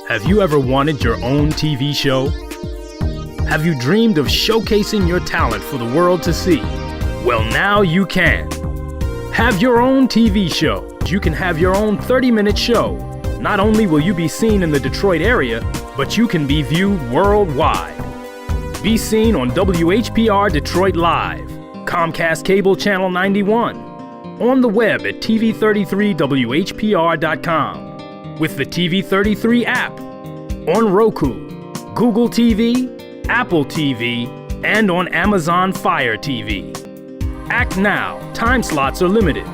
Have you ever wanted your own TV show? Have you dreamed of showcasing your talent for the world to see? Well, now you can. Have your own TV show. You can have your own 30-minute show. Not only will you be seen in the Detroit area, but you can be viewed worldwide. Be seen on WHPR Detroit Live, Comcast Cable Channel 91, on the web at TV33WHPR.com, with the TV33 app, on Roku, Google TV, Apple TV, and on Amazon Fire TV. Act now. Time slots are limited.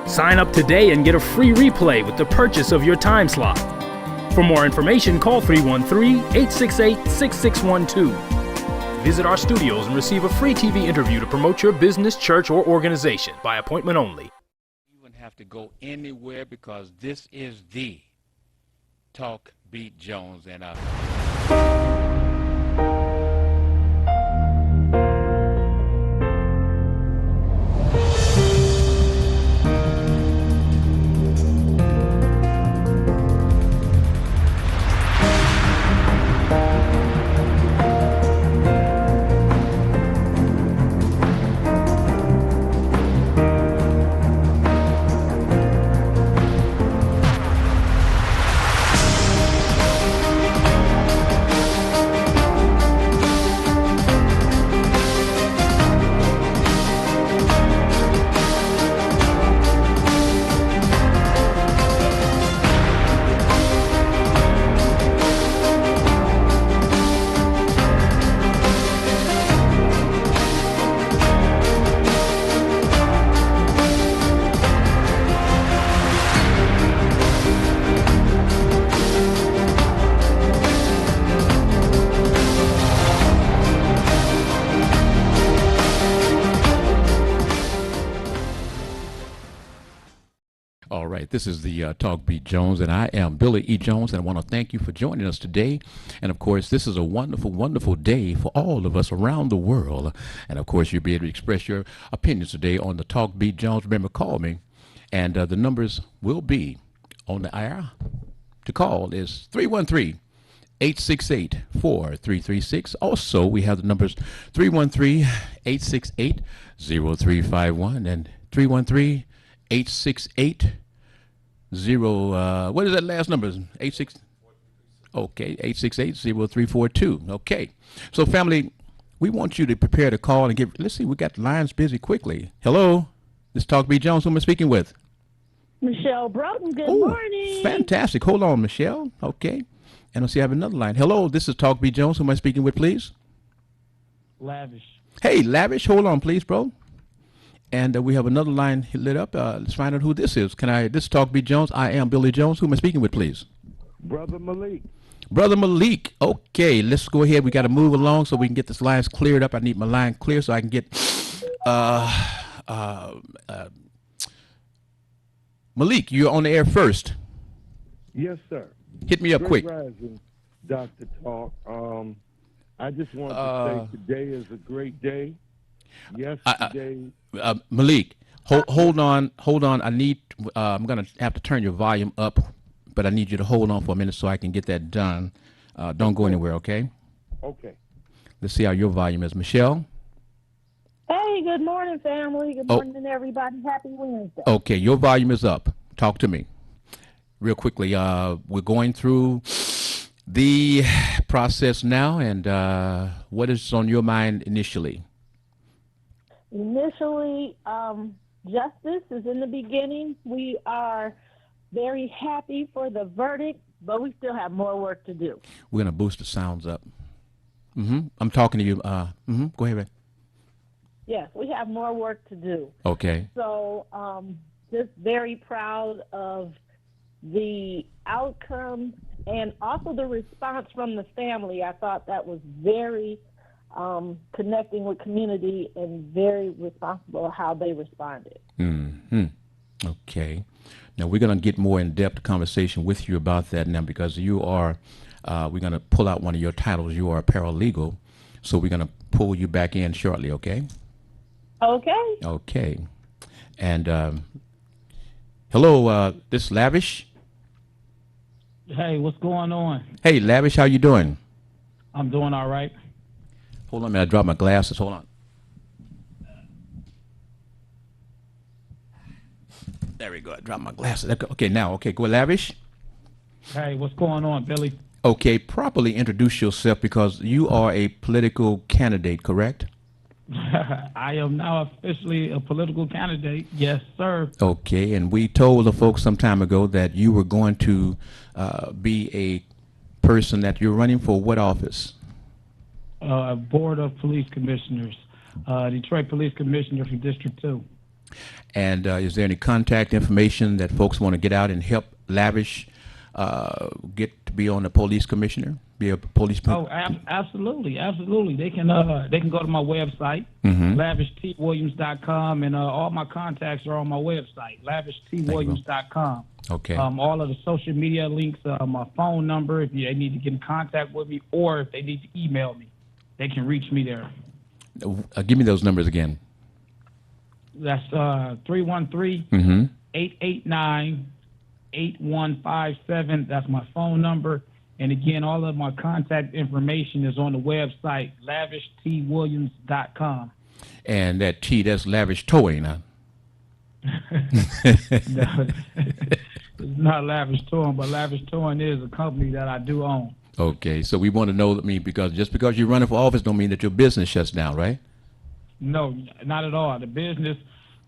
Sign up today and get a free replay with the purchase of your time slot. For more information, call 313-868-6612. Visit our studios and receive a free TV interview to promote your business, church, or organization by appointment only. You wouldn't have to go anywhere because this is the Talk Beat Jones and this is the Talk Beat Jones, and I am Billy E. Jones, and I want to thank you for joining us today. And of course, this is a wonderful, wonderful day for all of us around the world. And of course, you'll be able to express your opinions today on the Talk Beat Jones. Remember, call me, and the numbers will be on the air. To call is 313-868-4336. Also, we have the numbers 313-868-0351 and 313-868 what is that last number? 86. Okay, 868-0342. Okay. So family, we want you to prepare to call and give. Let's see, we got the lines busy quickly. Hello, this is Talk B. Jones. Who am I speaking with? Michelle Broughton. Good morning. Fantastic. Hold on, Michelle. Okay. And let's see, I have another line. Hello, this is Talk B. Jones. Who am I speaking with, please? Lavish. Hey, Lavish. Hold on, please, bro. And we have another line lit up. Let's find out who this is. This is Talk B. Jones. I am Billy Jones. Who am I speaking with, please? Brother Malik. Brother Malik. Okay, let's go ahead. We got to move along so we can get this lines cleared up. I need my line clear so I can get Malik, you're on the air first. Yes, sir. Hit me up Great quick. Rising, Dr. Talk. I just want to say today is a great day. Yesterday. Malik, hold on. I need. I'm gonna have to turn your volume up, but I need you to hold on for a minute so I can get that done. Don't go anywhere, okay? Okay. Let's see how your volume is, Michelle. Hey, good morning, family. Good morning, everybody. Happy Wednesday. Okay, your volume is up. Talk to me, real quickly. We're going through the process now, and what is on your mind initially? Initially, justice is in the beginning. We are very happy for the verdict, but we still have more work to do. We're going to boost the sounds up. I'm talking to you. Go ahead, man. Yes, we have more work to do. Okay. So just very proud of the outcome and also the response from the family. I thought that was very connecting with community and very responsible how they responded. Okay. Now we're going to get more in-depth conversation with you about that now because you are, we're going to pull out one of your titles. You are a paralegal, so we're going to pull you back in shortly, okay? Okay. Okay. And hello, this is Lavish. Hey, what's going on? Hey, Lavish, how you doing? I'm doing all right. Hold on a minute, I dropped my glasses. Hold on. There we go. I dropped my glasses. Okay, now, okay, go Lavish. Hey, what's going on, Billy? Okay, properly introduce yourself because you are a political candidate, correct? I am now officially a political candidate. Yes, sir. Okay, and we told the folks some time ago that you were going to be a person that you're running for what office? Board of Police Commissioners, Detroit Police Commissioner for District 2. And is there any contact information that folks want to get out and help Lavish get to be on the police commissioner, be a police? Oh, absolutely, absolutely. They can go to my website, lavishtwilliams.com, and all my contacts are on my website, lavishtwilliams.com. Okay. All of the social media links, my phone number, if they need to get in contact with me, or if they need to email me, they can reach me there. Give me those numbers again. That's 313-889-8157. That's my phone number. And again, all of my contact information is on the website, lavishtwilliams.com. And that T, that's Lavish Towing, huh? No, it's not Lavish Towing, but Lavish Towing is a company that I do own. Okay, so we want to know, because just because you're running for office don't mean that your business shuts down, right? No, not at all. The business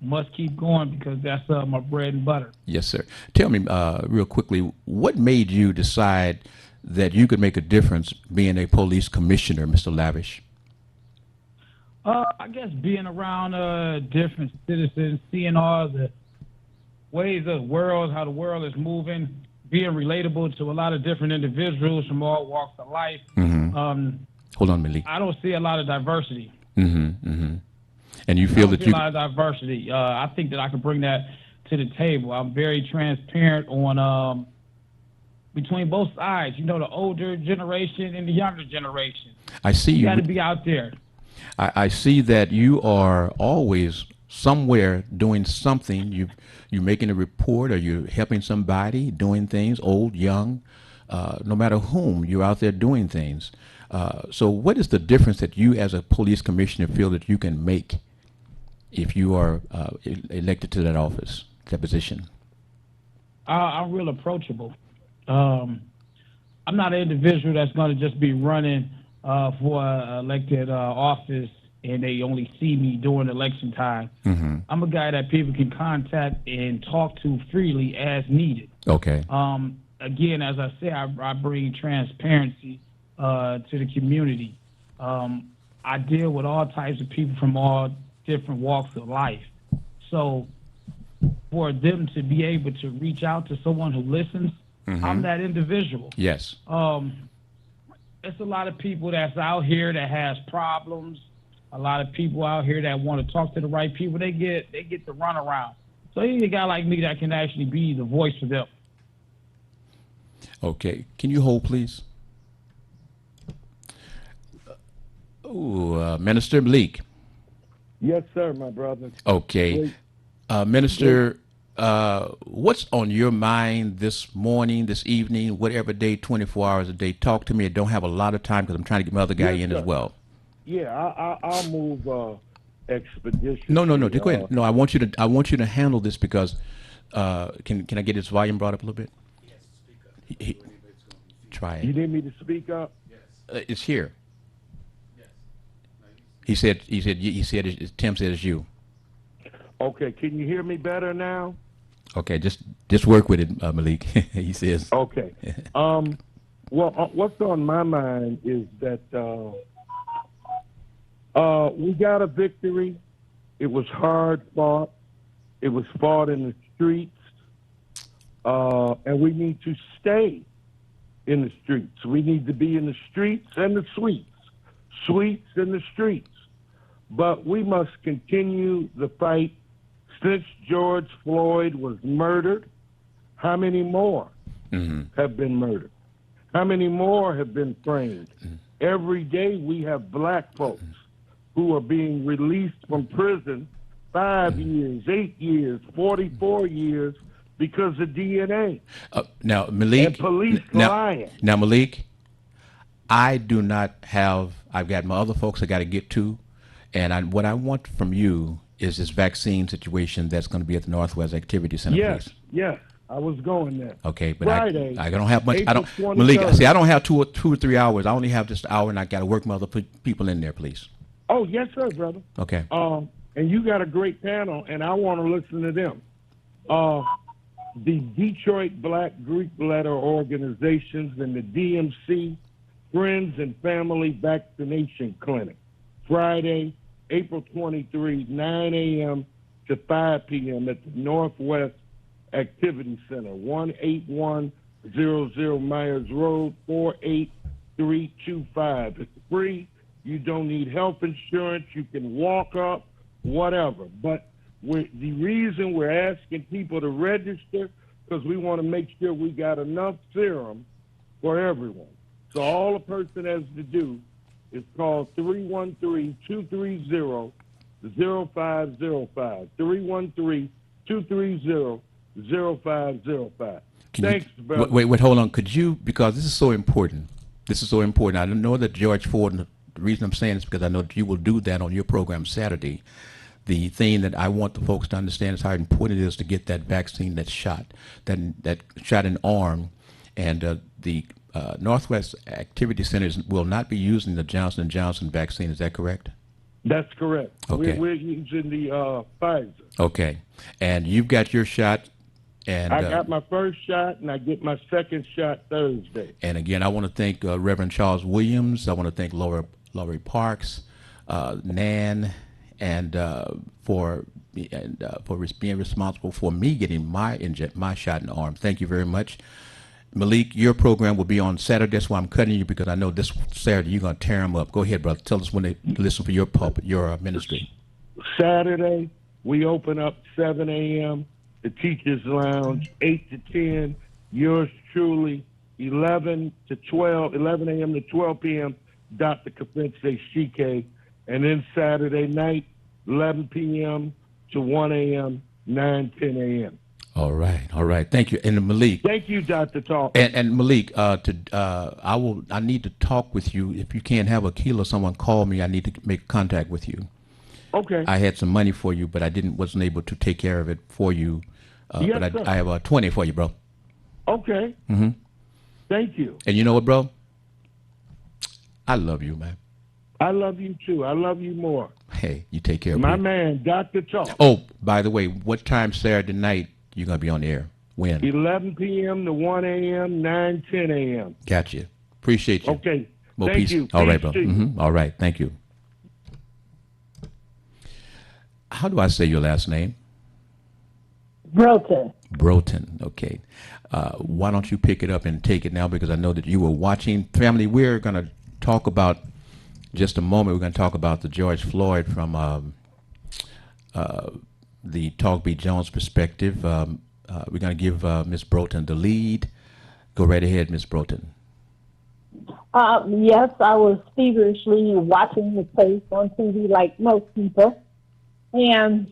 must keep going because that's my bread and butter. Yes, sir. Tell me real quickly, what made you decide that you could make a difference being a police commissioner, Mr. Lavish? I guess being around different citizens, seeing all the ways of the world, how the world is moving, being relatable to a lot of different individuals from all walks of life. Hold on, Malik. I don't see a lot of diversity. And you feel that you... a lot of diversity. I think that I could bring that to the table. I'm very transparent on between both sides. You know, the older generation and the younger generation. I see you. You got to be out there. I see that you are always somewhere doing something. You're making a report, or you're helping somebody, doing things, old, young, no matter whom, you're out there doing things. So what is the difference that you as a police commissioner feel that you can make if you are elected to that office, that position? I'm real approachable. I'm not an individual that's going to just be running for an elected office and they only see me during election time. I'm a guy that people can contact and talk to freely as needed. Okay. Again, as I say, I bring transparency to the community. I deal with all types of people from all different walks of life. So for them to be able to reach out to someone who listens, I'm that individual. Yes. It's a lot of people that's out here that has problems. A lot of people out here that want to talk to the right people. They get the runaround. So you need a guy like me that can actually be the voice for them. Okay. Can you hold, please? Minister Malik. Yes, sir, my brother. Okay. Minister, what's on your mind this morning, this evening, whatever day, 24 hours a day? Talk to me. I don't have a lot of time because I'm trying to get my other guy in as well. Yeah, I'll move expeditiously. No. Go ahead. No, I want you to handle this because can I get his volume brought up a little bit? Yes, speak up. Try it. You need me to speak up? Yes. It's here. Yes. He said. Tim said it's you. Okay. Can you hear me better now? Okay. Just work with it, Malik. He says. Okay. Well, what's on my mind is that. We got a victory. It was hard fought. It was fought in the streets. And we need to stay in the streets. We need to be in the streets and the suites. Suites and the streets. But we must continue the fight. Since George Floyd was murdered, how many more have been murdered? How many more have been framed? Every day we have black folks who are being released from prison 5 years, 8 years, 44 years, because of DNA Now, Malik. and police now, lying. now, Malik, I do not have. I've got my other folks I got to get to, and what I want from you is this vaccine situation that's going to be at the Northwest Activity Center. Yes, Please. yes, I was going there. Okay, but Friday, I don't have much. I April don't, Malik. 23rd. See, I don't have two or 3 hours. I only have just an hour, and I got to work my other people in there, please. Oh, yes, sir, brother. Okay. And you got a great panel, and I want to listen to them. The Detroit Black Greek Letter Organizations and the DMC Friends and Family Vaccination Clinic, Friday, April 23, 9 a.m. to 5 p.m. at the Northwest Activity Center, 18100 Myers Road, 48325. It's free. You don't need health insurance. You can walk up, whatever. But the reason we're asking people to register because we want to make sure we got enough serum for everyone. So all a person has to do is call 313-230-0505. 313-230-0505. Thanks, brother. Wait, hold on. Could you, because this is so important. This is so important. I know that George Ford, and the reason I'm saying this is because I know that you will do that on your program Saturday. The thing that I want the folks to understand is how important it is to get that vaccine, that shot, that shot in arm. And the Northwest Activity Centers will not be using the Johnson & Johnson vaccine. Is that correct? That's correct. Okay. We're using the Pfizer. Okay. And you've got your shot. And I got my first shot, and I get my second shot Thursday. And again, I want to thank Reverend Charles Williams. I want to thank Laurie Parks, Nan, and for being responsible for me getting my shot in the arm. Thank you very much. Malik, your program will be on Saturday. That's why I'm cutting you, because I know this Saturday you're going to tear them up. Go ahead, brother. Tell us when they listen for your pulpit, your ministry. Saturday, we open up 7 a.m., the Teachers Lounge, 8 to 10, yours truly, 11 a.m. to 12 p.m., Dr. Kafense Shike. And then Saturday night, 11 p.m. to 1 a.m., 10 a.m. All right. Thank you. And Malik. Thank you, Dr. Talk. And Malik, I need to talk with you. If you can't have Akila, someone call me. I need to make contact with you. Okay. I had some money for you, but I wasn't able to take care of it for you. Yes, but sir. I have 20 for you, bro. Okay. Mm-hmm. Thank you. And you know what, bro? I love you, man. I love you, too. I love you more. Hey, you take care. My please. man, Dr. Talk. Oh, by the way, what time Saturday night you going to be on the air? When? 11 p.m. to 1 a.m., 10 a.m. Got you. Appreciate you. Okay. More Thank peace. you. All right, Peace bro. to you. Mm-hmm. All right. Thank you. How do I say your last name? Broken. Broten. Okay. Why don't you pick it up and take it now, because I know that you were watching. Family, we're going to talk about, just a moment, we're going to talk about the George Floyd from the Talk Beat Jones perspective. We're going to give Ms. Broten the lead. Go right ahead, Ms. Broten. Yes, I was feverishly watching the case on TV like most people, and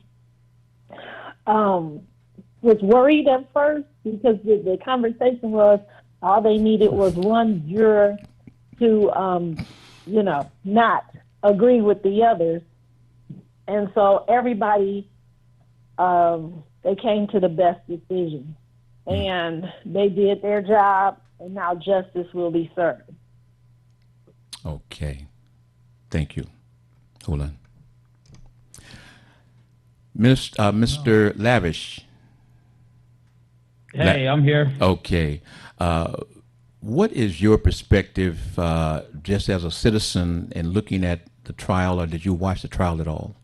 was worried at first because the conversation was all they needed was one juror to, not agree with the others. And so everybody, they came to the best decision. And they did their job, and now justice will be served. Okay. Thank you. Hold on. Mr. Lavish. Hey, I'm here. Okay. What is your perspective, just as a citizen, in looking at the trial, or did you watch the trial at all?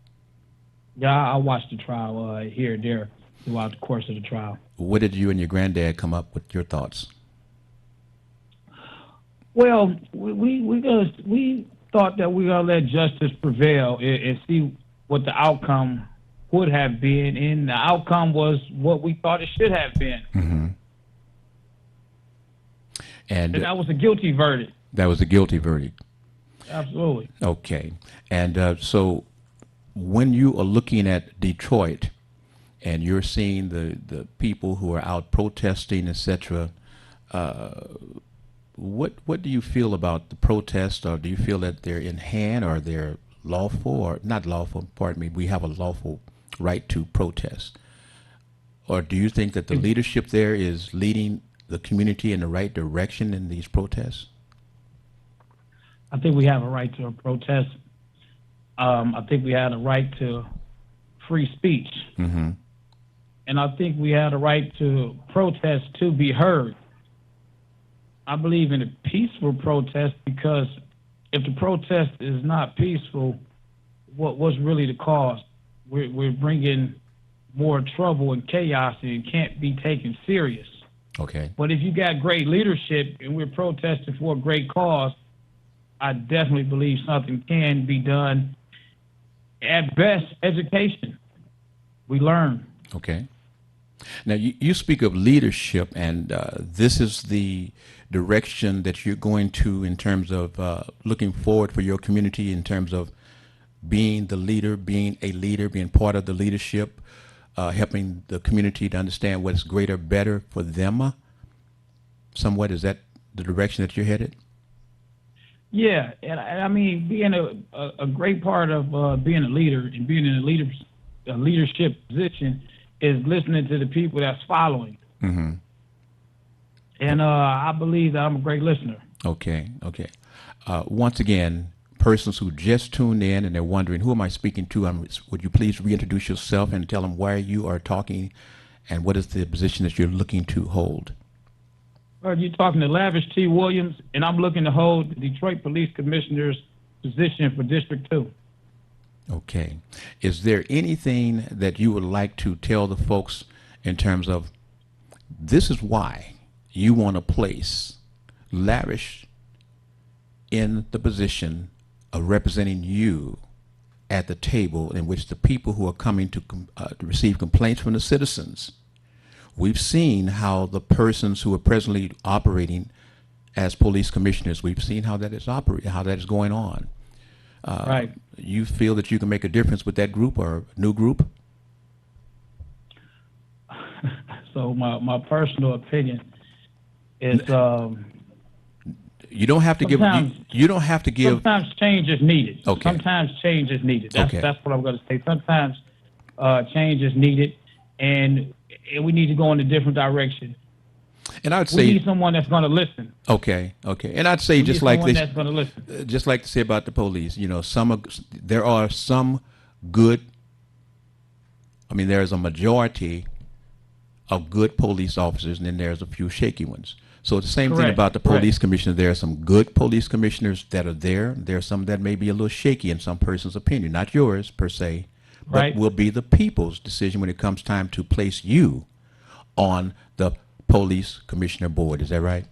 Yeah, I watched the trial here and there throughout the course of the trial. What did you and your granddad come up with your thoughts? Well, we thought that we were gonna let justice prevail and see what the outcome would have been, and the outcome was what we thought it should have been. Mm-hmm. And that was a guilty verdict. That was a guilty verdict. Absolutely. Okay. And so when you are looking at Detroit and you're seeing the people who are out protesting, etc. What do you feel about the protests, or do you feel that they're in hand, or they're lawful, or not lawful? Pardon me. We have a lawful right to protest, or do you think that the leadership there is leading the community in the right direction in these protests? I think we have a right to a protest. I think we had a right to free speech. Mm-hmm. And I think we had a right to protest to be heard. I believe in a peaceful protest, because if the protest is not peaceful, what's really the cause? We're bringing more trouble and chaos, and it can't be taken serious. Okay. But if you got great leadership and we're protesting for a great cause, I definitely believe something can be done. At best, education. We learn. Okay. Now, you speak of leadership, and this is the direction that you're going to in terms of looking forward for your community, in terms of being the leader, being a leader, being part of the leadership, helping the community to understand what's greater, better for them. Somewhat, is that the direction that you're headed? Yeah, and I mean, being a great part of being a leader and being in a leadership position is listening to the people that's following. Mm-hmm. And I believe that I'm a great listener. Okay. Once again, persons who just tuned in and they're wondering, who am I speaking to? Would you please reintroduce yourself and tell them why you are talking and what is the position that you're looking to hold? You're talking to Lavish T. Williams, and I'm looking to hold the Detroit Police Commissioner's position for District 2. Okay. Is there anything that you would like to tell the folks in terms of this is why you want to place Lavish in the position of representing you at the table in which the people who are coming to receive complaints from the citizens? We've seen how the persons who are presently operating as police commissioners, we've seen how that is operating, how that is going on. Right. You feel that you can make a difference with that group or new group? So my personal opinion is you don't have to give. You don't have to give. Sometimes change is needed. Okay. Sometimes change is needed. That's Okay. that's what I'm going to say. Sometimes change is needed, and we need to go in a different direction. And I'd We say, need someone that's going to listen. okay. And I'd say We just need like someone this, that's going to listen. just like to say about the police. You know, there are some good. I mean, there's a majority of good police officers, and then there's a few shaky ones. So the same thing Correct. about the police commissioner. There are some good police commissioners that are there. There are some that may be a little shaky in some person's opinion, not yours per se, but Right. will be the people's decision when it comes time to place you on the police commissioner board. Is that right?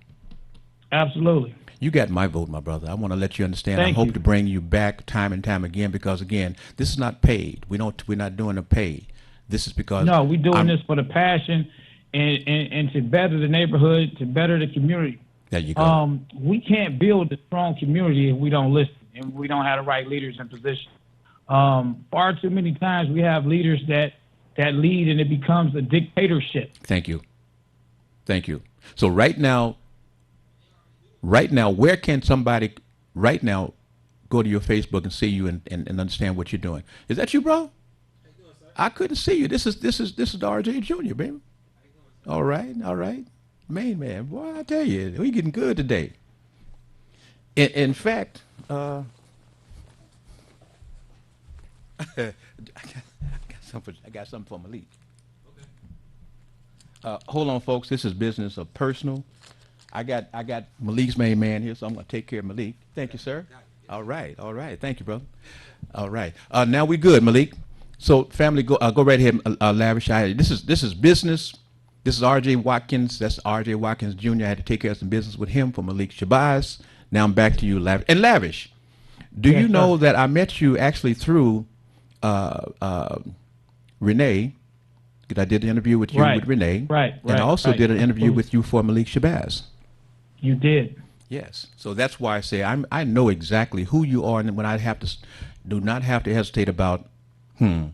Absolutely. You got my vote, my brother. I want to let you understand. Thank I hope you. to bring you back time and time again, because again, this is not paid. We're not doing a pay. This is because No, we're doing I'm- this for the passion and to better the neighborhood, to better the community. There you go. We can't build a strong community if we don't listen and we don't have the right leaders in position. Far too many times we have leaders that lead and it becomes a dictatorship. Thank you. So right now, where can somebody right now go to your Facebook and see you and understand what you're doing? Is that you, bro? I couldn't see you. This is the RJ Jr., baby. All right. Man, boy, I tell you, we getting good today. In fact, I got something for Malik. Hold on, folks. This is business of personal. I got Malik's main man here, so I'm gonna take care of Malik. Thank you, sir. All right. Thank you, brother. All right. Now we good, Malik. So, family, go right ahead, Lavish. This is business. This is R.J. Watkins. That's R.J. Watkins Jr. I had to take care of some business with him for Malik Shabazz. Now I'm back to you, Lavish. And Lavish, do Yes, you know sir. that I met you actually through Renee? I did an interview with you Right, with Renee. right, And I also right. did an interview with you for Malik Shabazz. You did. Yes. So that's why I say I know exactly who you are, and when I do not have to hesitate about who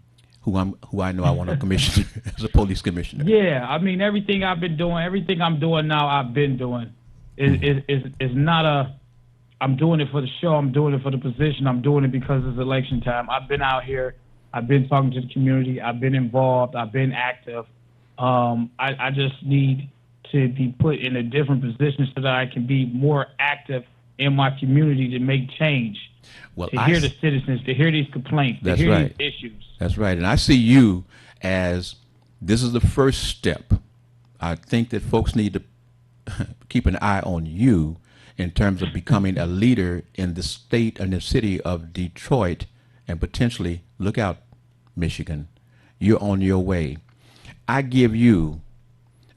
who I know I want to commission as a police commissioner. Yeah, I mean, everything I'm doing now, I've been doing. Is not a, I'm doing it for the show, I'm doing it for the position, I'm doing it because it's election time. I've been out here, I've been talking to the community, I've been involved, I've been active. I just need to be put in a different position so that I can be more active in my community to make change. Well, to hear the citizens, to hear these complaints, to hear these issues. That's right. And I see you as this is the first step. I think that folks need to keep an eye on you in terms of becoming a leader in the state and the city of Detroit, and potentially, look out, Michigan, you're on your way. I give you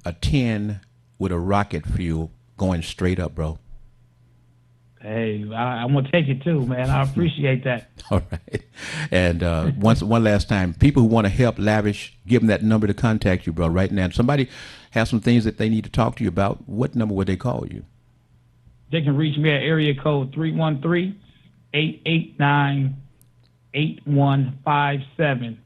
a 10 with a rocket fuel going straight up, bro. Hey, I'm gonna take it too, man. I appreciate that. All right. And one last time, people who want to help Lavish, give them that number to contact you, bro, right now. If somebody has some things that they need to talk to you about, what number would they call you? They can reach me at area code 313-889-8157.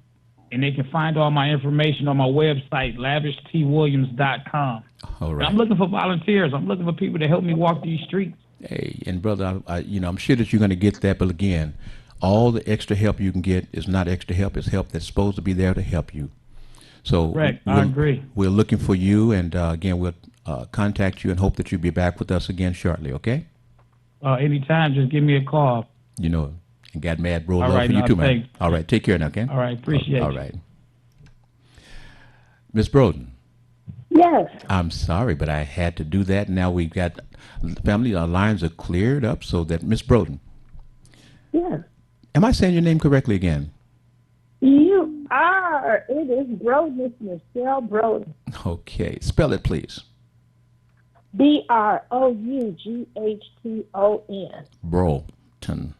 And they can find all my information on my website, lavishtwilliams.com. All right. I'm looking for volunteers. I'm looking for people to help me walk these streets. Hey, and brother, I'm sure that you're going to get that. But again, all the extra help you can get is not extra help. It's help that's supposed to be there to help you. So Correct. I agree. We're looking for you. And again, we'll contact you and hope that you'll be back with us again shortly. Okay? Anytime. Just give me a call. You know, and got mad bro All love right, for you no, too, man. thanks. All right. Take care now, okay? All right. Appreciate All you. right. Miss Broden. Yes. I'm sorry, but I had to do that. Now we've got family, our lines are cleared up so that Miss Broden. Yes. Am I saying your name correctly again? You are. It is Broden. It's Michelle Broden. Okay. Spell it, please. Broughton. Broden.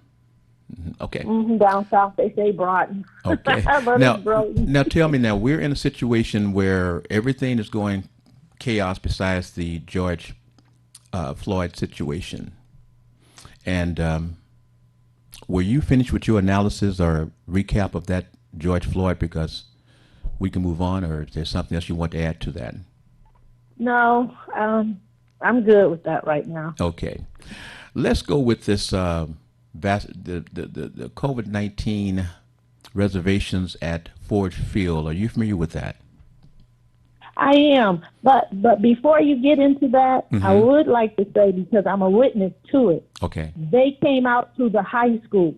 Okay. Down south they say Broughton. Okay. But Now, it's Broden. now tell me now, we're in a situation where everything is going chaos besides the George Floyd situation. And were you finished with your analysis or recap of that George Floyd? Because we can move on, or is there something else you want to add to that? No, I'm good with that right now. Okay. Let's go with this the COVID-19 reservations at Ford Field. Are you familiar with that? I am, but before you get into that, I would like to say, because I'm a witness to it, Okay. they came out to the high schools,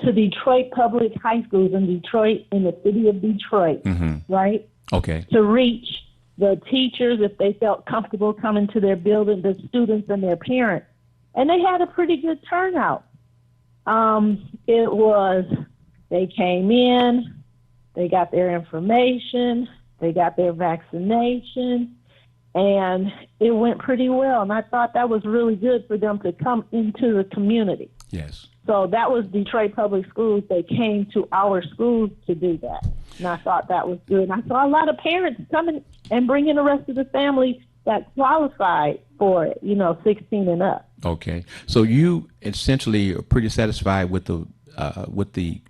to Detroit public high schools in Detroit, in the city of Detroit, right? Okay. To reach the teachers if they felt comfortable coming to their building, the students and their parents. And they had a pretty good turnout. They came in, they got their information, they got their vaccination, and it went pretty well. And I thought that was really good for them to come into the community. Yes. So that was Detroit Public Schools. They came to our schools to do that. And I thought that was good. And I saw a lot of parents coming and bringing the rest of the family that qualified for it, 16 and up. Okay. So you essentially are pretty satisfied with the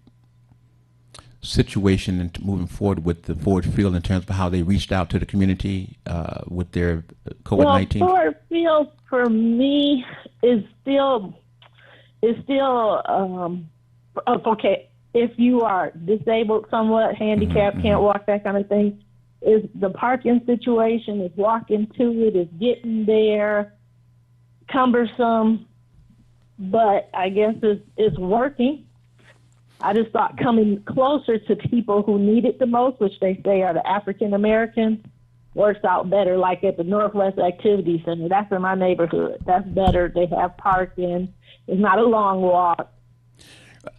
situation and moving forward with the Ford Field in terms of how they reached out to the community with their COVID-19? Well, Ford Field for me is still okay. If you are disabled somewhat, handicapped, can't walk, that kind of thing, is the parking situation, is walking to it, is getting there, cumbersome, but I guess it's working. I just thought coming closer to people who need it the most, which they say are the African Americans, works out better, like at the Northwest Activity Center. That's in my neighborhood. That's better. They have parking. It's not a long walk.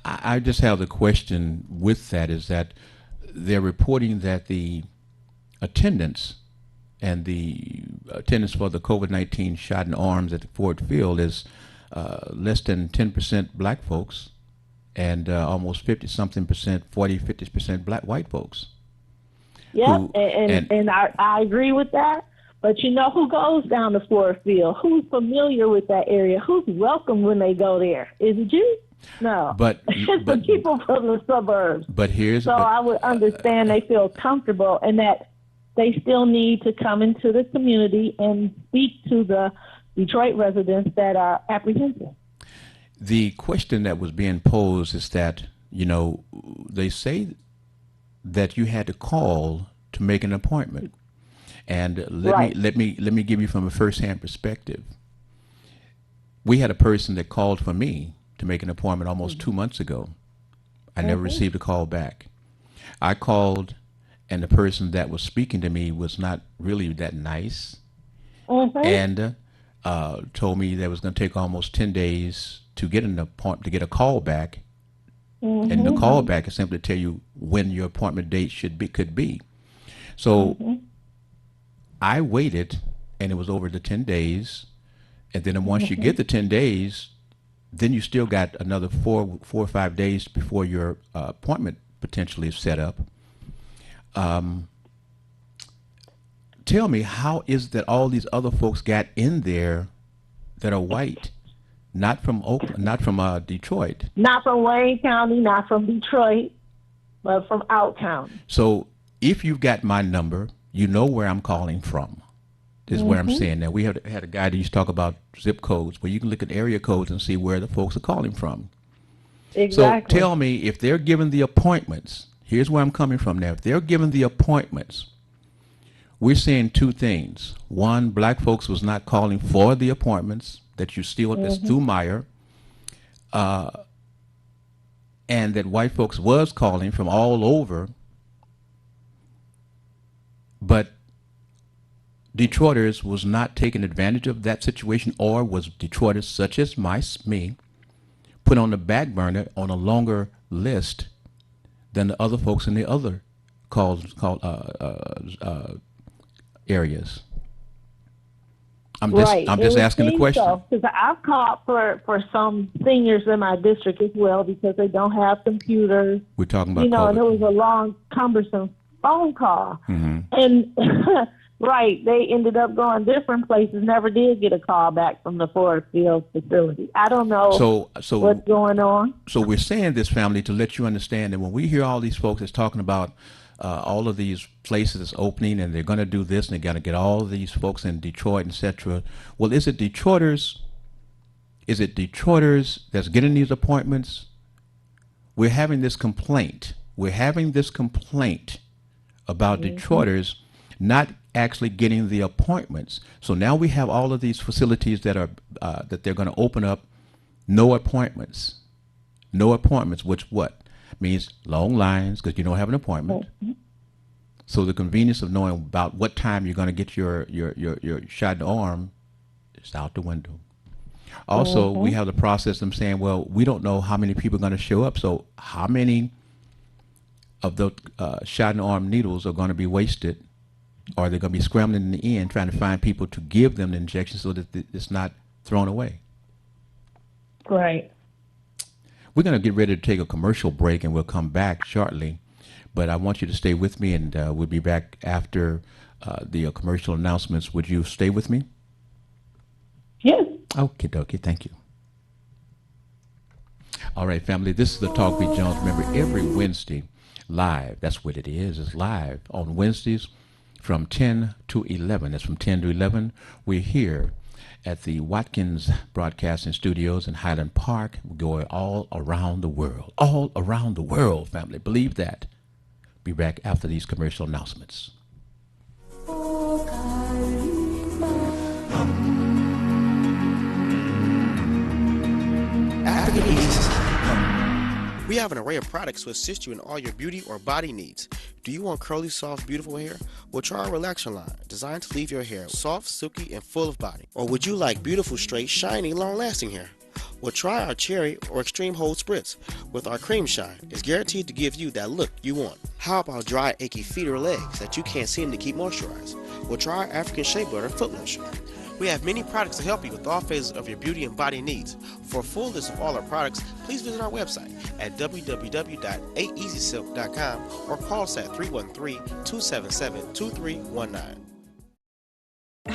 I just have the question with that is that they're reporting that the attendance and the attendance for the COVID-19 shot in arms at the Ford Field is less than 10% black folks and almost 50-something%, 50% black white folks. Yeah, and I agree with that. But you know who goes down to Ford Field? Who's familiar with that area? Who's welcome when they go there? Is it you? No. But It's the people from the suburbs. but here's So but, I would understand they feel comfortable and that they still need to come into the community and speak to the Detroit residents that are apprehensive. the question that was being posed is that, you know, they say that you had to call to make an appointment. And Right. let me give you from a first-hand perspective. We had a person that called for me to make an appointment almost 2 months ago. I never received a call back. I called, and the person that was speaking to me was not really that nice, and told me that it was going to take almost 10 days to get an appointment, to get a call back. And the call back is simply to tell you when your appointment date could be. So I waited, and it was over the 10 days. And then once you get the 10 days, then you still got another four or 5 days before your appointment potentially is set up. Tell me, how is that all these other folks got in there that are white, not from Oakland, not from Detroit? Not from Wayne County, not from Detroit, but from out county. So if you've got my number, you know where I'm calling from. This is where I'm saying that. We had a guy that used to talk about zip codes, where you can look at area codes and see where the folks are calling from. Exactly. So tell me, if they're given the appointments, here's where I'm coming from now. If they're given the appointments, we're seeing two things. One, black folks was not calling for the appointments, that you still, it's through Meyer, and that white folks was calling from all over, but Detroiters was not taking advantage of that situation, or was Detroiters such as me put on the back burner on a longer list than the other folks in the other areas? I'm just asking the question. Because I've called for some seniors in my district as well because they don't have computers. We're talking about and COVID. it was a long, cumbersome phone call. And right, they ended up going different places, never did get a call back from the Ford Field facility. I don't know what's going on. So we're saying this, family, to let you understand that when we hear all these folks that's talking about all of these places opening and they're going to do this and they're going to get all of these folks in Detroit, etc. Well, is it Detroiters that's getting these appointments? We're having this complaint. About Detroiters not actually getting the appointments. So now we have all of these facilities that are that they're going to open up, no appointments, which what means long lines because you don't have an appointment. So the convenience of knowing about what time you're going to get your shot in the arm is out the window. Also, we have the process of saying, well, we don't know how many people are going to show up. So how many of the shot in the arm needles are going to be wasted? Or they're going to be scrambling in the end trying to find people to give them the injection so that it's not thrown away. Right. We're going to get ready to take a commercial break, and we'll come back shortly. But I want you to stay with me, and we'll be back after the commercial announcements. Would you stay with me? Yes. Okay, dokie. Thank you. All right, family. This is the Talk Beat Jones. Remember, every Wednesday, live. That's what it is. It's live on Wednesdays from 10 to 11. That's from 10 to 11. We're here at the Watkins Broadcasting Studios in Highland Park. We're going all around the world. All around the world, family. Believe that. Be back after these commercial announcements. African East. We have an array of products to assist you in all your beauty or body needs. Do you want curly, soft, beautiful hair? Well, try our Relaxer line, designed to leave your hair soft, silky, and full of body. Or would you like beautiful, straight, shiny, long-lasting hair? Well, try our Cherry or Extreme Hold Spritz with our Cream Shine. It's guaranteed to give you that look you want. How about dry, achy feet or legs that you can't seem to keep moisturized? Well, try our African Shea Butter Foot Lotion. We have many products to help you with all phases of your beauty and body needs. For a full list of all our products, please visit our website at www.aeasysilk.com or call us at 313-277-2319.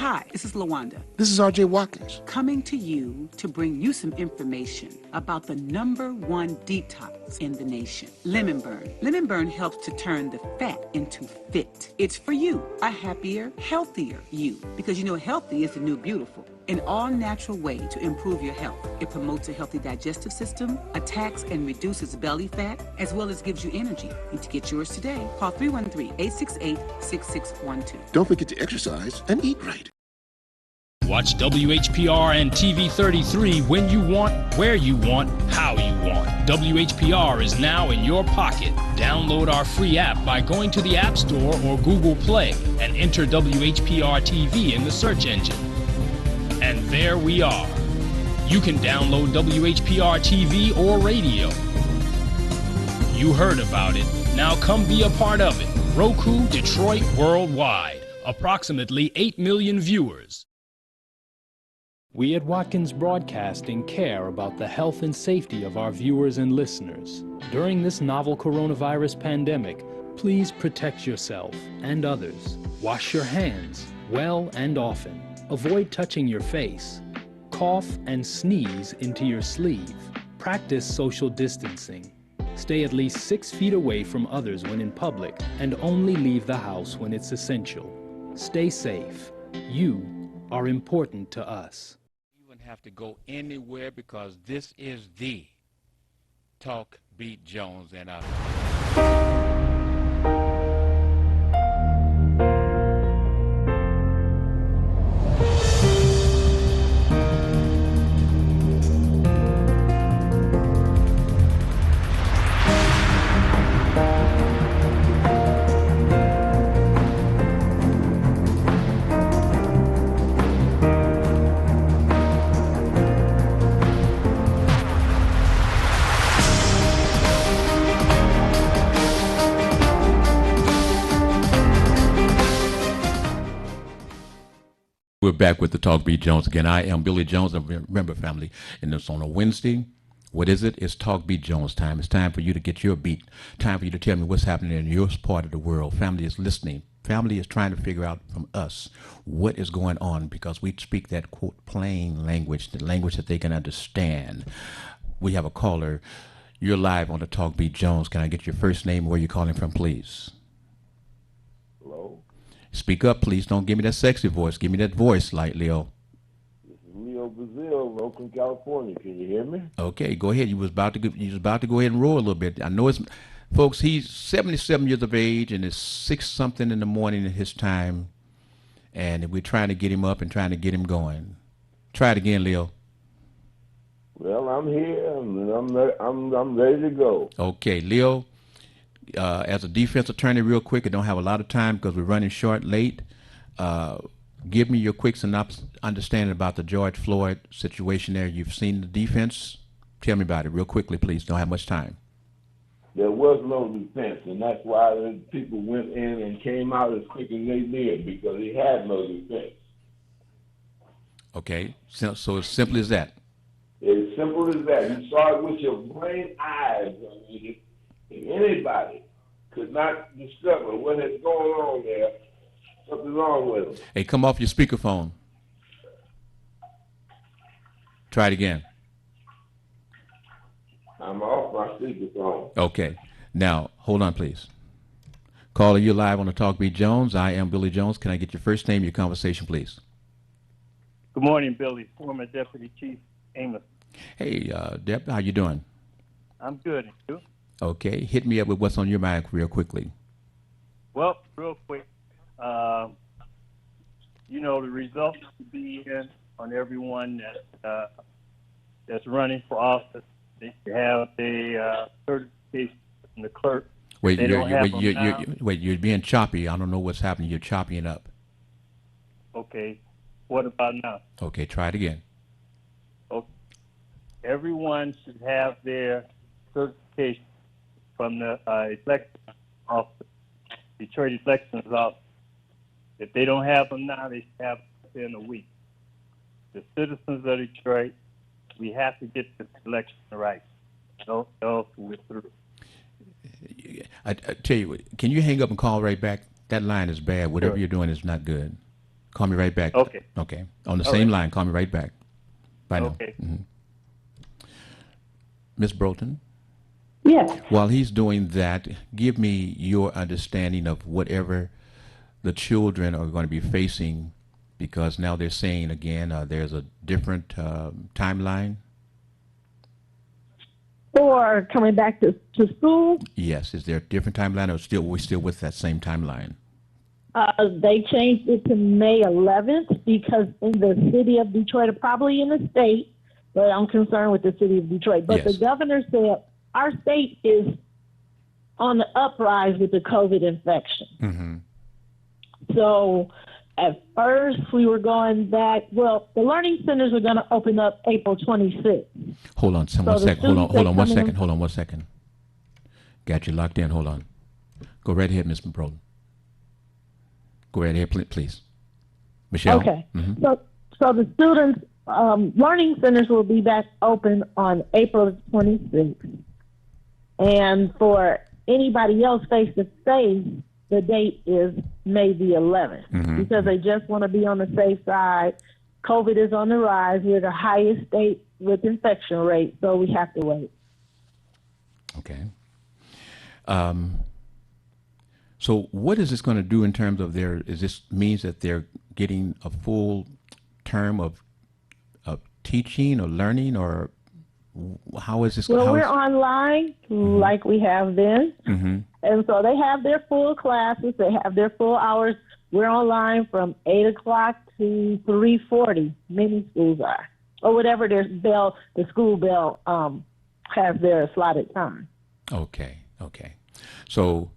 Hi, this is LaWanda, This is RJ Watkins. coming to you to bring you some information about the #1 detox in the nation, Lemon Burn. Lemon Burn helps to turn the fat into fit. It's for you, a happier, healthier you, because you know healthy is the new beautiful. An all-natural way to improve your health. It promotes a healthy digestive system, attacks and reduces belly fat, as well as gives you energy. Need to get yours today. Call 313-868-6612. Don't forget to exercise and eat right. Watch WHPR and TV 33 when you want, where you want, how you want. WHPR is now in your pocket. Download our free app by going to the App Store or Google Play and enter WHPR TV in the search engine. And there we are. You can download WHPR TV or radio. You heard about it. Now come be a part of it. Roku, Detroit, worldwide. Approximately 8 million viewers. We at Watkins Broadcasting care about the health and safety of our viewers and listeners. During this novel coronavirus pandemic, please protect yourself and others. Wash your hands well and often. Avoid touching your face. Cough and sneeze into your sleeve. Practice social distancing. Stay at least 6 feet away from others when in public and only leave the house when it's essential. Stay safe. You are important to us. You wouldn't have to go anywhere because this is the Talk Beat Jones and We're back with the Talk Beat Jones again. I am Billy Jones. And remember, family, and it's on a Wednesday. What is it? It's Talk Beat Jones time. It's time for you to get your beat. Time for you to tell me what's happening in your part of the world. Family is listening. Family is trying to figure out from us what is going on because we speak that, quote, plain language, the language that they can understand. We have a caller. You're live on the Talk Beat Jones. Can I get your first name and where you're calling from, please? Hello? Speak up, please. Don't give me that sexy voice. Give me that voice, like Leo. This is Leo Brazil, Oakland, California. Can you hear me? Okay, go ahead. You was about to go ahead and roll a little bit. I know it's, folks. He's 77 years of age, and it's 6 something in the morning at his time, and we're trying to get him up and trying to get him going. Try it again, Leo. Well, I'm here, and I'm ready to go. Okay, Leo. As a defense attorney, real quick, I don't have a lot of time because we're running short late. Give me your quick synopsis, understanding about the George Floyd situation there. You've seen the defense. Tell me about it real quickly, please. Don't have much time. There was no defense, and that's why the people went in and came out as quick as they did, because he had no defense. Okay, so as simple as that. As simple as that. You saw it with your brain eyes. I mean, if anybody could not discover what is going on there, something's wrong with them. Hey, come off your speakerphone. Try it again. I'm off my speakerphone. Okay. Now, hold on, please. Caller, you're live on the Talk Beat Jones. I am Billy Jones. Can I get your first name, your conversation, please? Good morning, Billy. Former Deputy Chief Amos. Hey, Deb, how you doing? I'm good. And you? Okay. Hit me up with what's on your mind real quickly. Well, real quick, you know, the results to be in on everyone that's running for office. They have a certification from the clerk. Wait, you're being choppy. I don't know what's happening. You're choppying up. Okay. What about now? Okay, try it again. Okay. Everyone should have their certification from the election office, Detroit Elections Office. If they don't have them now, they should have them in a week. The citizens of Detroit, we have to get this election right. Else we're through. I tell you what, can you hang up and call right back? That line is bad. Whatever you're doing is not good. Call me right back. Okay. Okay. On the All same right. line. Call me right back. Bye now. Okay. Miss Broughton, Yes. while he's doing that, give me your understanding of whatever the children are going to be facing, because now they're saying again there's a different timeline. Or coming back to school, Yes, is there a different timeline, or we're still with that same timeline? they changed it to May 11th because in the city of Detroit, or probably in the state, but I'm concerned with the city of Detroit. But Yes. the governor said our state is on the uprise with the COVID infection. Mm-hmm. So at first we were going back. Well, the learning centers are going to open up April 26th. Hold on, So one the second. students Hold that on 1 come in- second. Hold on 1 second. Got you locked in. Hold on. Go right ahead, Miss Broughton. Go right ahead, please. Michelle. Okay. Mhm. So the students, learning centers will be back open on April 26th. And for anybody else face to face, the date is May the 11th because they just want to be on the safe side. COVID is on the rise. We're the highest state with infection rate, so we have to wait. Okay. So what is this going to do in terms of is this means that they're getting a full term of teaching or learning, or how is this? Well, we're online like we have been. Mm-hmm. And so they have their full classes. They have their full hours. We're online from 8 o'clock to 3:40. Many schools are. Or whatever their bell, the school bell has their slotted time. Okay. So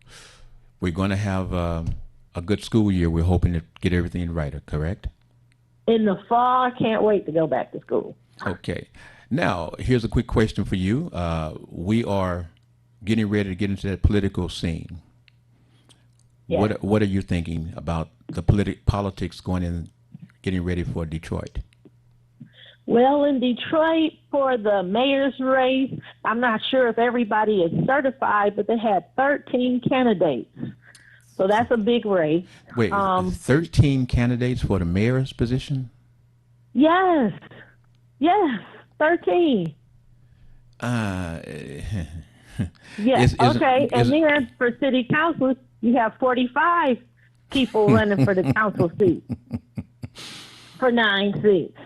we're going to have a good school year. We're hoping to get everything right, correct? In the fall, I can't wait to go back to school. Okay. Now, here's a quick question for you. We are getting ready to get into that political scene. Yes. What are you thinking about the politics going in, getting ready for Detroit? Well, in Detroit, for the mayor's race, I'm not sure if everybody is certified, but they had 13 candidates. So that's a big race. Wait, 13 candidates for the mayor's position? Yes, 13. Yes, okay. And then for city council, you have 45 people running for the council seat for 9 seats.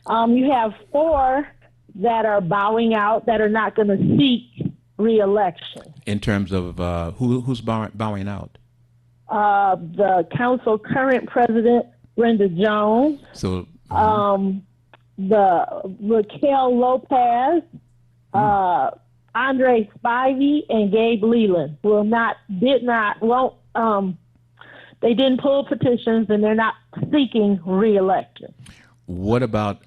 You have 4 that are bowing out, that are not going to seek re-election. In terms of who's bowing out? The council current president, Brenda Jones. So The Raquel Lopez, Andre Spivey, and Gabe Leland they didn't pull petitions, and they're not seeking re-election. what about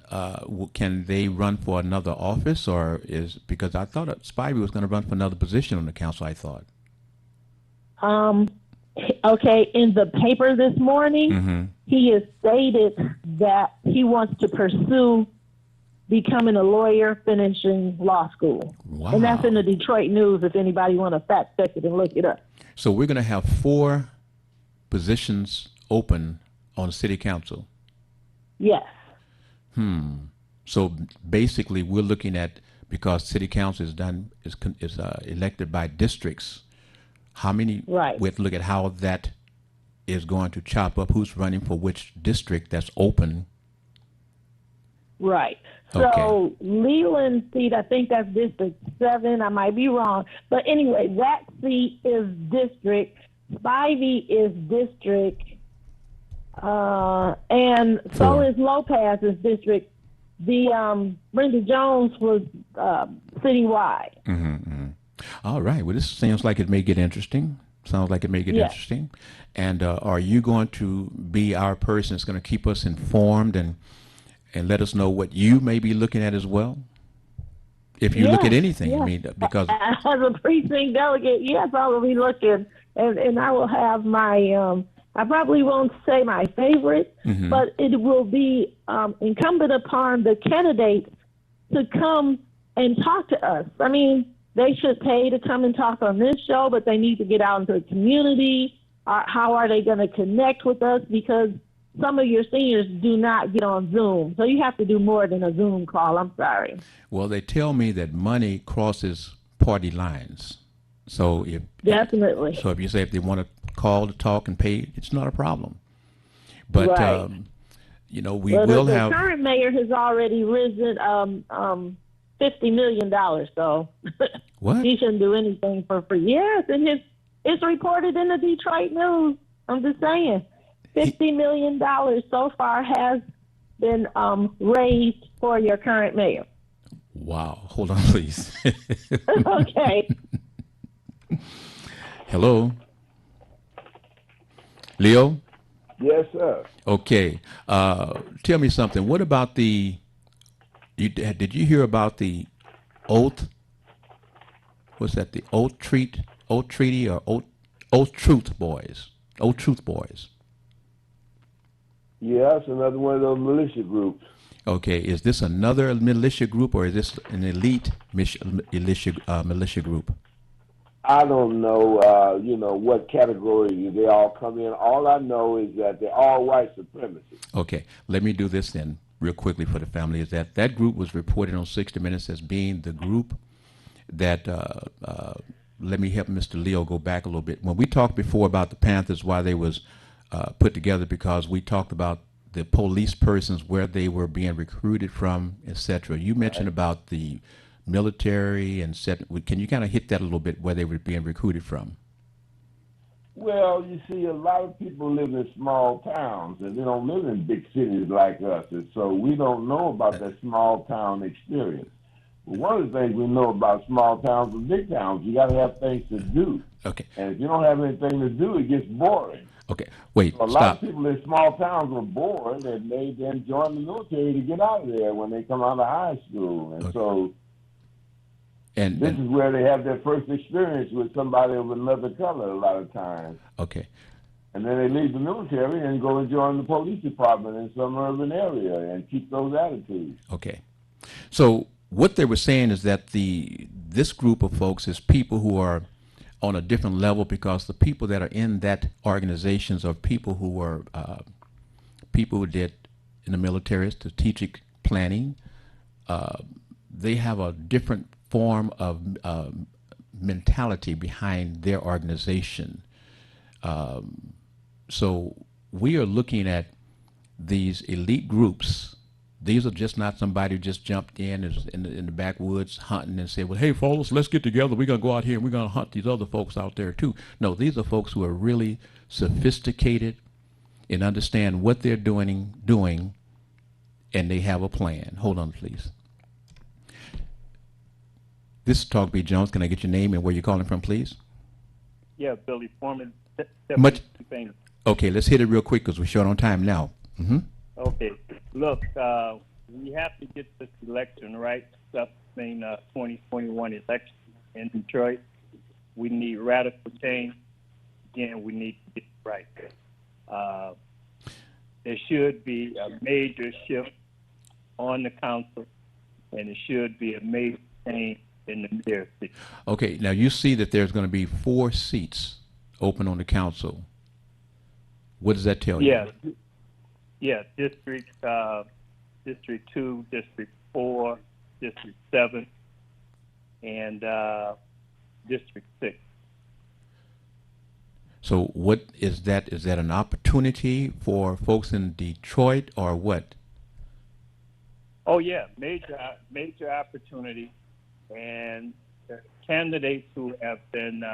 can they run for another office, or because I thought Spivey was going to run for another position on the council, I thought. Okay, in the paper this morning, he has stated that he wants to pursue becoming a lawyer, finishing law school. Wow. And that's in the Detroit News if anybody want to fact check it and look it up. So we're going to have 4 positions open on city council. Yes. So basically, we're looking at, because city council is elected by districts. How many? Right. We have to look at how that is going to chop up who's running for which district that's open. Right. So Okay. Leland seat, I think that's District 7. I might be wrong. But anyway, that seat is district. Spivey is district. And so 4. is Lopez's district. The Brenda Jones was citywide. All right. Well, this sounds like it may get interesting. Yes. Interesting. And are you going to be our person that's going to keep us informed and let us know what you may be looking at as well? If you look at anything, I mean, because As a precinct delegate, yes, I will be looking, and I will have my. I probably won't say my favorite, but it will be incumbent upon the candidates to come and talk to us. I mean, they should pay to come and talk on this show, but they need to get out into the community. How are they going to connect with us? Because some of your seniors do not get on Zoom. So you have to do more than a Zoom call. I'm sorry. Well, they tell me that money crosses party lines. So if Definitely. So if you say if they want to call to talk and pay, it's not a problem. But Right. we Well, will the have. current mayor has already risen $50 million. So What? he shouldn't do anything for free. Yes, and it's reported in the Detroit News. I'm just saying, $50 million so far has been raised for your current mayor. Wow. Hold on, please. Okay. Hello, Leo. Yes, sir. Okay. Tell me something. What about did you hear about the oath? What's that? The oath treaty, or oath truth boys? Oath truth boys. Yeah, it's another one of those militia groups. Okay. Is this another militia group, or is this an elite militia group? I don't know, what category they all come in. All I know is that they're all white supremacists. Okay, let me do this then real quickly for the family. Is that group was reported on 60 Minutes as being the group that, let me help Mr. Leo go back a little bit. When we talked before about the Panthers, why they was put together, because we talked about the police persons, where they were being recruited from, etc. You mentioned about the military and set. Can you kind of hit that a little bit, where they were being recruited from? Well, you see, a lot of people live in small towns, and they don't live in big cities like us, and so we don't know about that small town experience. But one of the things we know about small towns and big towns, you got to have things to do. Okay. And if you don't have anything to do, it gets boring. Okay. Wait. So a lot Stop. of people in small towns are bored, and they then join the military to get out of there when they come out of high school, and so. And This is where they have their first experience with somebody of another color a lot of times. okay. And then they leave the military and go and join the police department in some urban area and keep those attitudes. Okay. So what they were saying is that this group of folks is people who are on a different level, because the people that are in that organizations are people who are people who did in the military strategic planning. They have a different form of mentality behind their organization. So we are looking at these elite groups. These are just not somebody who just jumped in the backwoods hunting and said, well, hey, fellas, let's get together. We're going to go out here and we're going to hunt these other folks out there too. No, these are folks who are really sophisticated and understand what they're doing, and they have a plan. Hold on, please. This is Talk B. Jones. Can I get your name and where you're calling from, please? Yeah, Billy Foreman. Much. Okay, let's hit it real quick because we're short on time now. Mm-hmm. Okay, look, we have to get this election right. Upcoming 2021 election in Detroit. We need radical change. Again, we need to get it right. There should be a major shift on the council, and it should be a major change in the mayor seat. Okay, now you see that there's going to be 4 seats open on the council. What does that tell you? Yeah, District 2, District 4, District 7, and District 6. So what is that? Is that an opportunity for folks in Detroit or what? Oh yeah, major opportunity, and the candidates who have been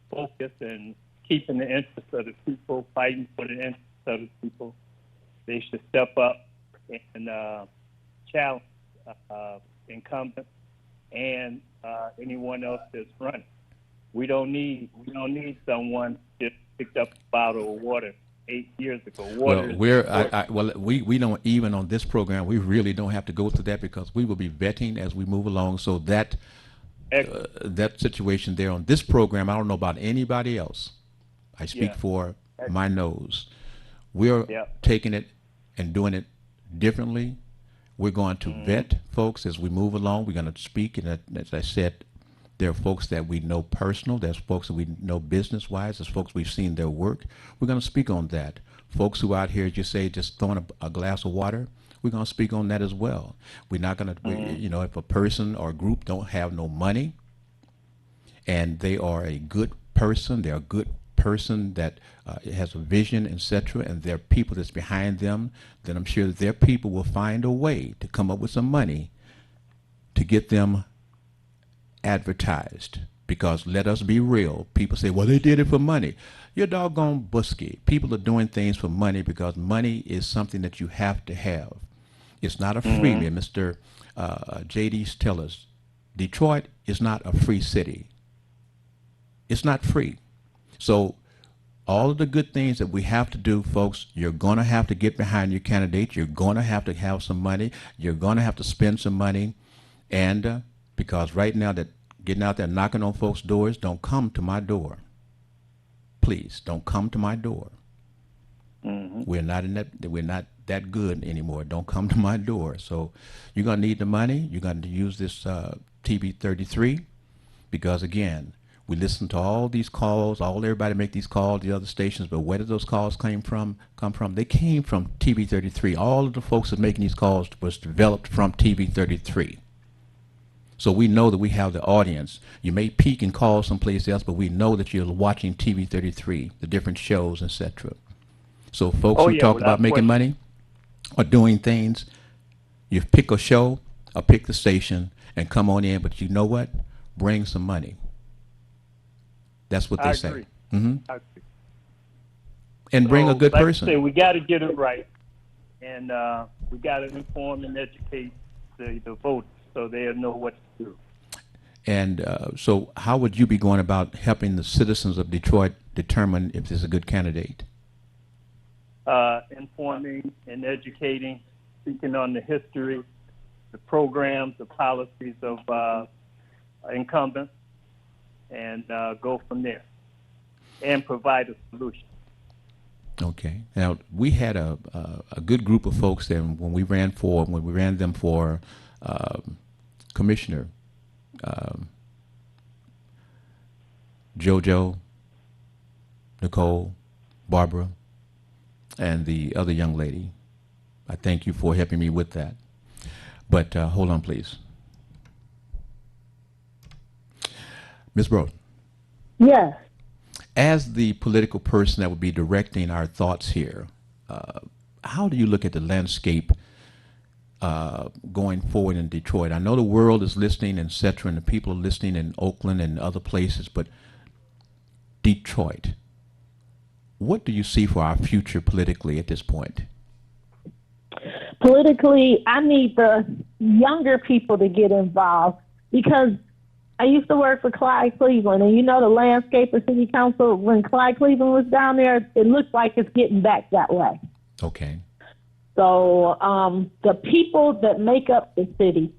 focused and keeping the interests of the people, fighting for the interests of the people, they should step up and challenge incumbents and anyone else that's running. We don't need someone just picked up a bottle of water 8 years ago. We don't, even on this program, we really don't have to go through that because we will be vetting as we move along. So that that situation there on this program, I don't know about anybody else. I speak for my nose. We're taking it and doing it differently. We're going to vet folks as we move along. We're going to speak, and as I said, there are folks that we know personal. There's folks that we know business-wise. There's folks we've seen their work. We're going to speak on that. folks who out here, just say, just throwing a glass of water, we're going to speak on that as well. We're not going to, you know, if a person or group don't have no money and they are a good person, they're a good person that has a vision, etc., and there are people that's behind them, then I'm sure that their people will find a way to come up with some money to get them advertised. Because let us be real, people say, well, they did it for money. You're doggone busky. People are doing things for money because money is something that you have to have. It's not a freebie. Mr. JD's tell us, Detroit is not a free city. It's not free. So all of the good things that we have to do, folks, you're going to have to get behind your candidate. You're going to have some money. You're going to have to spend some money. And because right now that getting out there knocking on folks' doors, don't come to my door. Please, don't come to my door. We're not that good anymore. Don't come to my door. So you're going to need the money. You're going to use this TB33 because, again, we listen to all these calls, everybody make these calls, the other stations, but where did those calls come from? They came from TB33. All of the folks that are making these calls was developed from TB33. So we know that we have the audience. You may peek and call someplace else, but we know that you're watching TV33, the different shows, etc. So folks who talk about making money or doing things, you pick a show or pick the station and come on in, but you know what? Bring some money. That's what they say. Agree. I agree. And bring a good like person. I say, we got to get it right, and we got to inform and educate the voters so they'll know what to do. And so how would you be going about helping the citizens of Detroit determine if there's a good candidate? Informing and educating, speaking on the history, the programs, the policies of incumbents, and go from there and provide a solution. Okay. Now, we had a good group of folks then when we ran them for Commissioner JoJo, Nicole, Barbara, and the other young lady. I thank you for helping me with that. But hold on, please. Ms. Broughton. Yes. As the political person that would be directing our thoughts here, how do you look at the landscape going forward in Detroit? I know the world is listening, et cetera, and the people are listening in Oakland and other places, but Detroit, what do you see for our future politically at this point? Politically, I need the younger people to get involved because I used to work for Clyde Cleveland, and you know the landscape of City Council, when Clyde Cleveland was down there, it looks like it's getting back that way. Okay. So the people that make up the city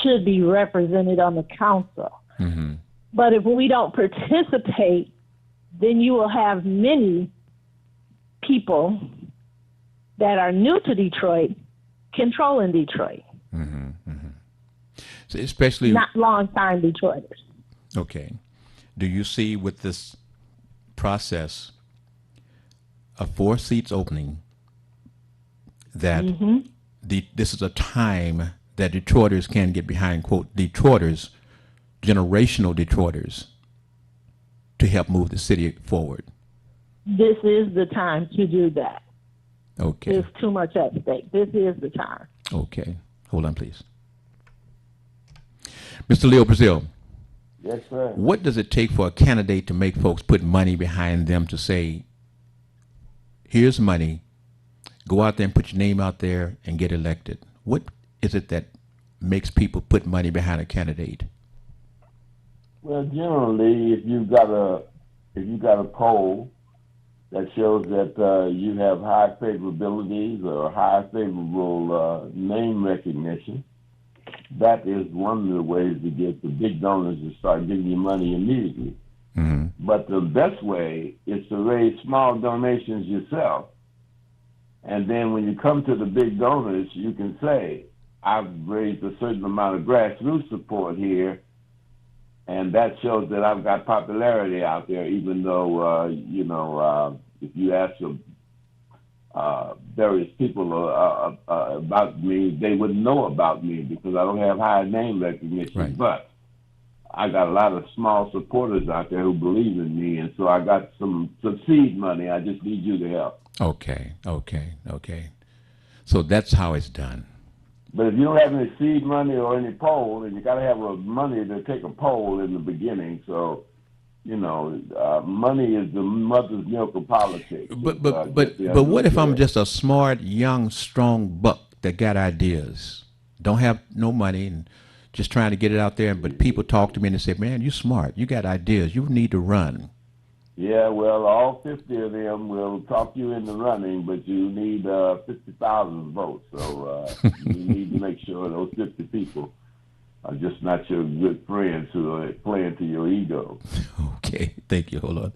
should be represented on the council. Mm-hmm. But if we don't participate, then you will have many people that are new to Detroit controlling Detroit. Mm-hmm. Mm-hmm. So especially not long-time Detroiters. Okay. Do you see with this process of 4 seats opening that this is a time that Detroiters can get behind, quote, Detroiters, generational Detroiters, to help move the city forward? This is the time to do that. Okay. There's too much at stake. This is the time. Okay. Hold on, please. Mr. Leo Brazil. Yes, sir. What does it take for a candidate to make folks put money behind them to say, here's money, go out there and put your name out there and get elected? What is it that makes people put money behind a candidate? Well, generally, if you've got a poll that shows that you have high favorabilities or high favorable name recognition, that is one of the ways to get the big donors to start giving you money immediately. Mm-hmm. But the best way is to raise small donations yourself. And then when you come to the big donors, you can say, I've raised a certain amount of grassroots support here, and that shows that I've got popularity out there, even though, if you ask a various people about me, they wouldn't know about me because I don't have high name recognition. Right. But I got a lot of small supporters out there who believe in me, and so I got some seed money. I just need you to help. Okay. So that's how it's done. But if you don't have any seed money or any poll, then you got to have money to take a poll in the beginning. So, money is the mother's milk of politics. But what if I'm just a smart, young, strong buck that got ideas, don't have no money, and just trying to get it out there? But people talk to me and they say, "Man, you smart. You got ideas. You need to run." Yeah, well, all 50 of them will talk you into running, but you need 50,000 votes. So you need to make sure those 50 people are just not your good friends who are playing to your ego. Okay, thank you. Hold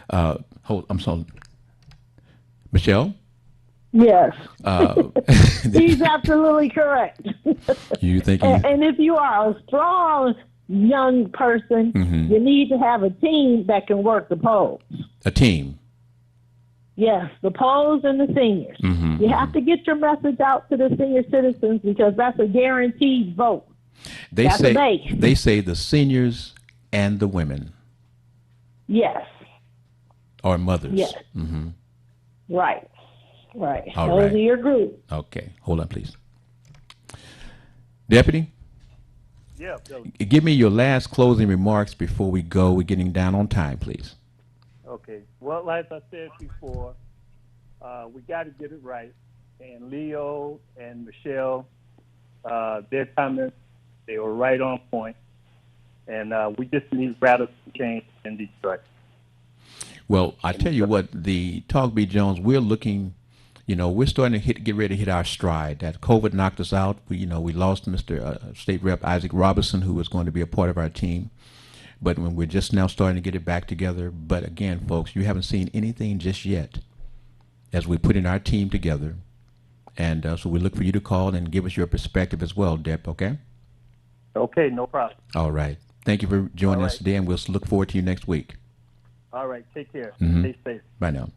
on. I'm sorry. Michelle? Yes. He's absolutely correct. You think and if you are a strong young person, you need to have a team that can work the polls. A team? Yes, the polls and the seniors. You have to get your message out to the senior citizens because that's a guaranteed vote. They say the seniors and the women. Yes. Or mothers. Yes. Right. All Those right. are your group. Okay, hold on, please. Deputy? Yeah, Bill. Give me your last closing remarks before we go. We're getting down on time, please. Okay. Well, like I said before, we got to get it right. And Leo and Michelle, their comments, they were right on point. And we just need radical change in Detroit. Well, I tell you what, the Talk B. Jones, we're looking, we're starting to get ready to hit our stride. That COVID knocked us out. We lost Mr. State Rep Isaac Robinson, who was going to be a part of our team. But when we're just now starting to get it back together. But again, folks, you haven't seen anything just yet as we put in our team together. And so we look for you to call and give us your perspective as well, Dep, okay? Okay, no problem. All right. Thank you for joining us today, and we'll look forward to you next week. All right, take care. Stay safe. Bye now.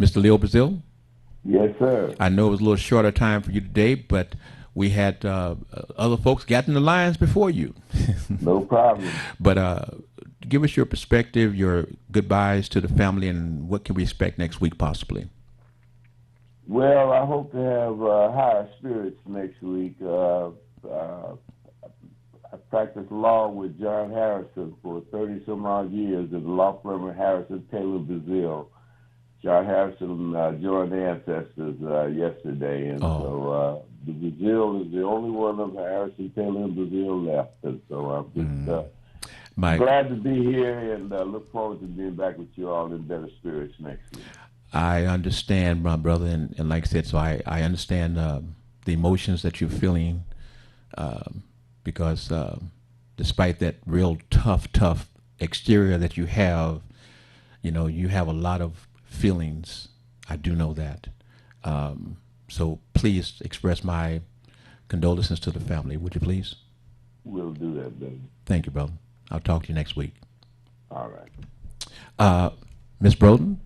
Mr. Leo Brazil? Yes, sir. I know it was a little shorter time for you today, but we had other folks got in the lines before you. No problem. But give us your perspective, your goodbyes to the family, and what can we expect next week possibly? Well, I hope to have higher spirits next week. I practiced law with John Harrison for 30-some-odd years at the law firm of Harrison Taylor Brazil. John Harrison joined Ancestors yesterday, and so the Brazil is the only one of Harrison Taylor and Brazil left. And so I'm just glad to be here and look forward to being back with you all in better spirits next week. I understand, my brother, and like I said, so I understand the emotions that you're feeling because despite that real tough exterior that you have a lot of feelings. I do know that. So please express my condolences to the family, would you please? We'll do that, baby. Thank you, brother. I'll talk to you next week. All right. Ms. Broden?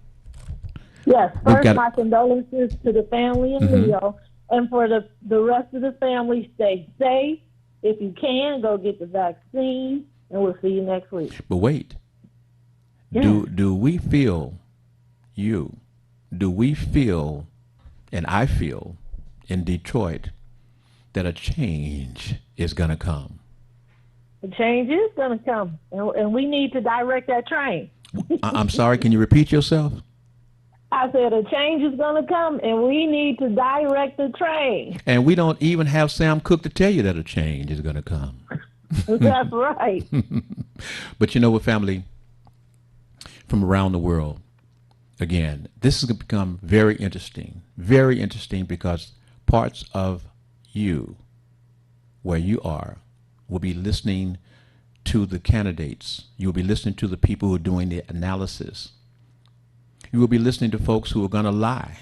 Yes, first my condolences to the family and Leo, and for the rest of the family, stay safe. If you can, go get the vaccine, and we'll see you next week. But wait, do we feel, and I feel in Detroit that a change is going to come? The change is going to come, and we need to direct that train. I'm sorry, can you repeat yourself? I said a change is going to come, and we need to direct the train. And we don't even have Sam Cooke to tell you that a change is going to come. That's right. But you know what, family, from around the world, again, this is going to become very interesting because parts of you, where you are, will be listening to the candidates. You'll be listening to the people who are doing the analysis. You will be listening to folks who are going to lie.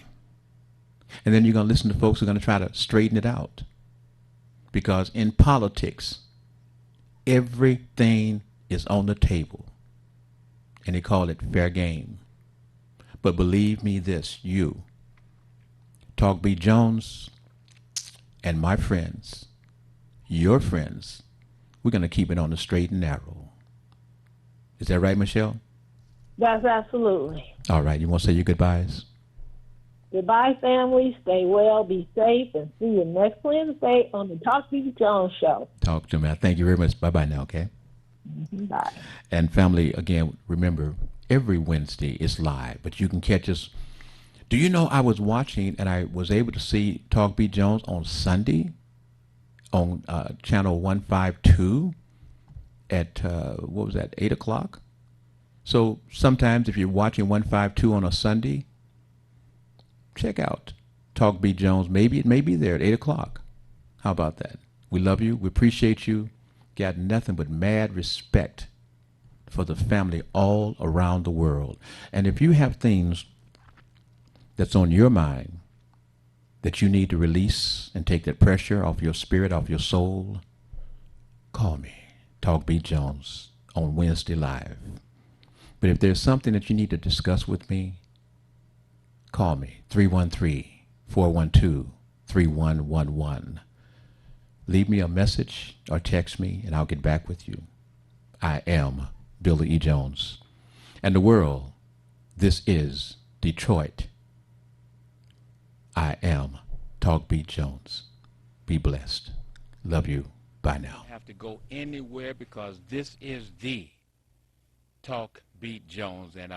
And then you're going to listen to folks who are going to try to straighten it out. Because in politics, everything is on the table. And they call it fair game. But believe me this, you, Talk B. Jones, and my friends, your friends, we're going to keep it on the straight and narrow. Is that right, Michelle? That's absolutely. All right. You want to say your goodbyes? Goodbye, family. Stay well, be safe, and see you next Wednesday on the Talk B. Jones Show. Talk to me. Thank you very much. Bye-bye now, okay? Bye. And family, again, remember, every Wednesday is live, but you can catch us. Do you know I was watching and I was able to see Talk B. Jones on Sunday on channel 152 at, 8 o'clock? So sometimes if you're watching 152 on a Sunday, check out Talk B. Jones. Maybe it may be there at 8 o'clock. How about that? We love you. We appreciate you. Got nothing but mad respect for the family all around the world. And if you have things that's on your mind that you need to release and take that pressure off your spirit, off your soul, call me, Talk B. Jones, on Wednesday Live. But if there's something that you need to discuss with me, call me, 313-412-3111. Leave me a message or text me, and I'll get back with you. I am Billy E. Jones. And the world, this is Detroit. I am Talk B. Jones. Be blessed. Love you. Bye now. Have to go anywhere because this is the Talk B. Jones. And